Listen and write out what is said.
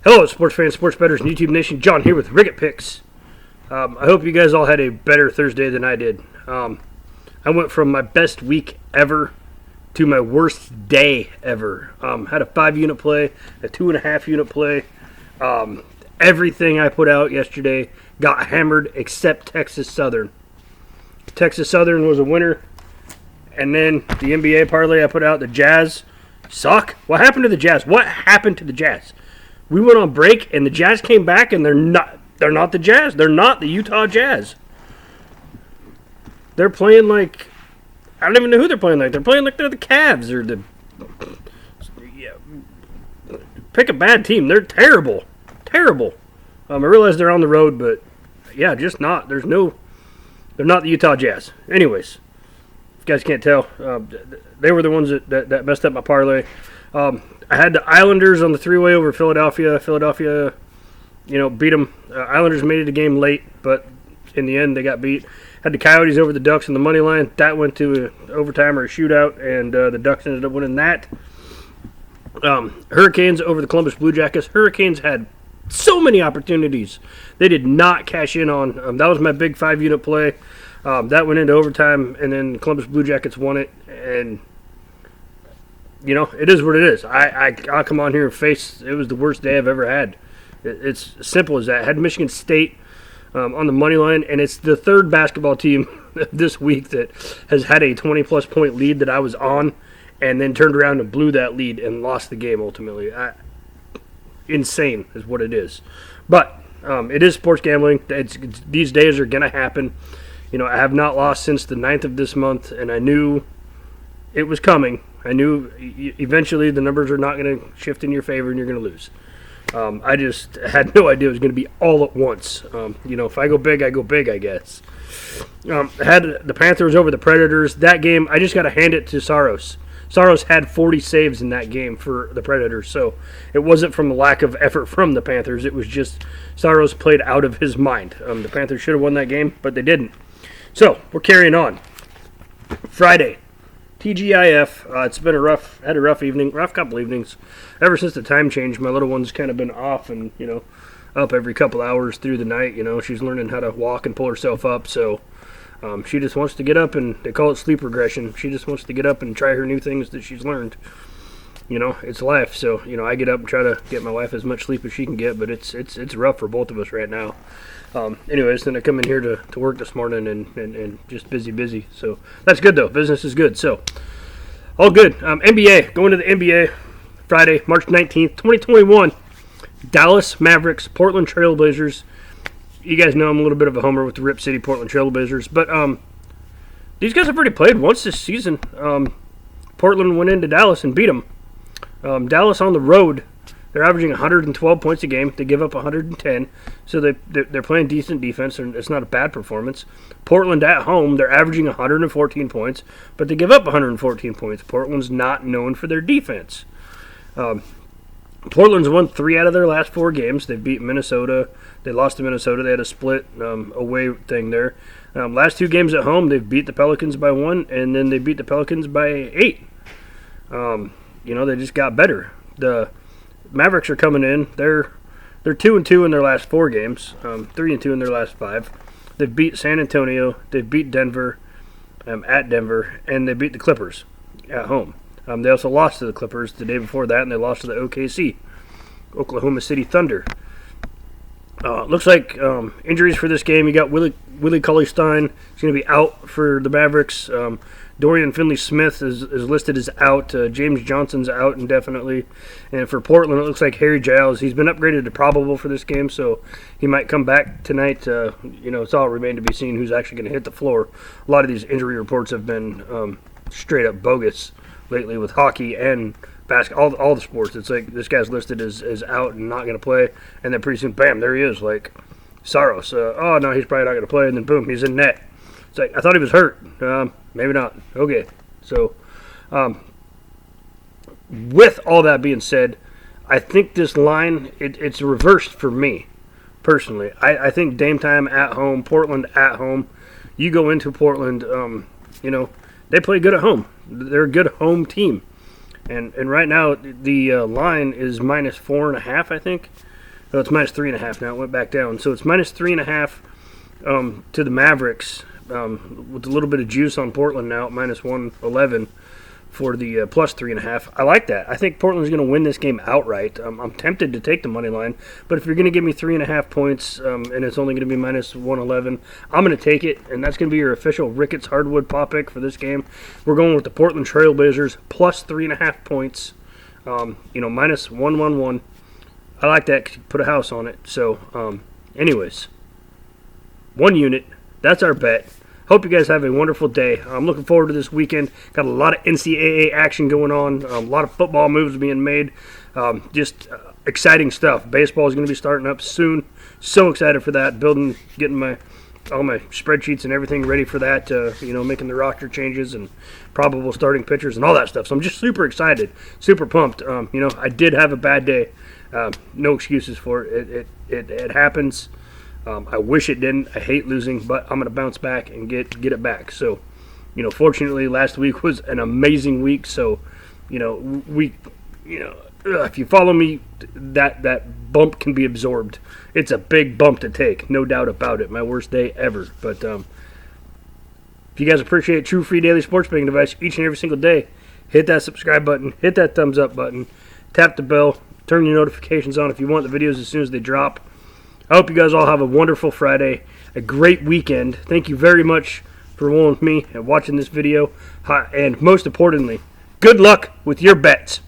Hello, sports fans, sports bettors, and YouTube Nation. John here with Riggit Picks. I hope you guys all had a better Thursday than I did. I went from my best week ever to my worst day ever. Had a 5-unit play, a 2.5-unit play. Everything I put out yesterday got hammered except Texas Southern. Texas Southern was a winner. And then the NBA parlay I put out, the Jazz suck. What happened to the Jazz? What happened to the Jazz? We went on break, and the Jazz came back, and they're not the Jazz. They're not the Utah Jazz. They're playing like, I don't even know who they're playing like. They're playing like they're the Cavs or the, pick a bad team. They're terrible. Terrible. I realize they're on the road, but yeah, just not. They're not the Utah Jazz. Anyways, if you guys can't tell, they were the ones that messed up my parlay. I had the Islanders on the three-way over Philadelphia. Philadelphia, beat them. Islanders made it a game late, but in the end, they got beat. Had the Coyotes over the Ducks in the money line. That went to an overtime or a shootout, and the Ducks ended up winning that. Hurricanes over the Columbus Blue Jackets. Hurricanes had so many opportunities. They did not cash in on. That was my big 5-unit play. That went into overtime, and then the Columbus Blue Jackets won it, and it is what it is. I'll come on here and face it was the worst day I've ever had. It's as simple as that. I had Michigan State on the money line, and it's the third basketball team this week that has had a 20-plus point lead that I was on, and then turned around and blew that lead and lost the game ultimately. Insane is what it is. But it is sports gambling. These days are going to happen. I have not lost since the 9th of this month, and I knew it was coming. I knew eventually the numbers are not going to shift in your favor and you're going to lose. I just had no idea it was going to be all at once. If I go big, I go big, I guess. I had the Panthers over the Predators. That game, I just got to hand it to Saros. Saros had 40 saves in that game for the Predators, so it wasn't from the lack of effort from the Panthers. It was just Saros played out of his mind. The Panthers should have won that game, but they didn't. So, we're carrying on. Friday. TGIF, it's been had a rough couple evenings. Ever since the time change, my little one's kind of been off and, up every couple hours through the night. She's learning how to walk and pull herself up, so she just wants to get up, and they call it sleep regression. She just wants to get up and try her new things that she's learned. It's life, so, I get up and try to get my wife as much sleep as she can get, but it's rough for both of us right now. Anyways, then I come in here to work this morning and just busy. So that's good, though. Business is good. So all good. NBA, going to the NBA Friday, March 19th, 2021. Dallas Mavericks, Portland Trailblazers. You guys know I'm a little bit of a homer with the Rip City Portland Trailblazers. But these guys have already played once this season. Portland went into Dallas and beat them. Dallas on the road. They're averaging 112 points a game. They give up 110, so they're playing decent defense, and it's not a bad performance. Portland at home, they're averaging 114 points, but they give up 114 points. Portland's not known for their defense. Portland's won 3 out of their last 4 games. They've beat Minnesota. They lost to Minnesota. They had a split away thing there. Last 2 games at home, they've beat the Pelicans by 1, and then they beat the Pelicans by 8. They just got better. The Mavericks are coming in. They're 2-2 in their last 4 games, 3-2 in their last 5. They've beat San Antonio. They've beat Denver at Denver, and they beat the Clippers at home. They also lost to the Clippers the day before that, and they lost to the OKC, Oklahoma City Thunder. Looks like injuries for this game. You got Willie Cauley-Stein. He's going to be out for the Mavericks. Dorian Finley-Smith is listed as out. James Johnson's out indefinitely. And for Portland, it looks like Harry Giles. He's been upgraded to probable for this game, so he might come back tonight. It's all remain to be seen who's actually going to hit the floor. A lot of these injury reports have been straight up bogus lately with hockey and basketball, all the sports. It's like this guy's listed as out and not going to play, and then pretty soon, bam, there he is, like Saros. Oh, no, he's probably not going to play, and then boom, he's in net. It's like, I thought he was hurt. Maybe not. Okay. So, with all that being said, I think this line, it's reversed for me, personally. I think Dame time at home, Portland at home. You go into Portland, they play good at home. They're a good home team. And right now, the line is -4.5, I think. No, it's minus 3.5 now. It went back down. So it's minus 3.5 to the Mavericks with a little bit of juice on Portland now at minus 111 for the plus 3.5. I like that. I think Portland's going to win this game outright. I'm tempted to take the money line, but if you're going to give me 3.5 points and it's only going to be minus 111, I'm going to take it, and that's going to be your official Ricketts Hardwood pop pick for this game. We're going with the Portland Trailblazers plus 3.5 points. Minus 111. I like that. Put a house on it. So, anyways, 1 unit. That's our bet. Hope you guys have a wonderful day. I'm looking forward to this weekend. Got a lot of NCAA action going on. A lot of football moves being made. Just exciting stuff. Baseball is going to be starting up soon. So excited for that. Getting all my spreadsheets and everything ready for that. Making the roster changes and probable starting pitchers and all that stuff. So I'm just super excited, super pumped. I did have a bad day. No excuses for it. It happens. I wish it didn't. I hate losing, but I'm going to bounce back and get it back. So, fortunately, last week was an amazing week. So, if you follow me, that bump can be absorbed. It's a big bump to take, no doubt about it. My worst day ever. But if you guys appreciate True Free Daily Sports Betting Advice each and every single day, hit that subscribe button, hit that thumbs up button, tap the bell, turn your notifications on if you want the videos as soon as they drop. I hope you guys all have a wonderful Friday, a great weekend. Thank you very much for rolling with me and watching this video. And most importantly, good luck with your bets.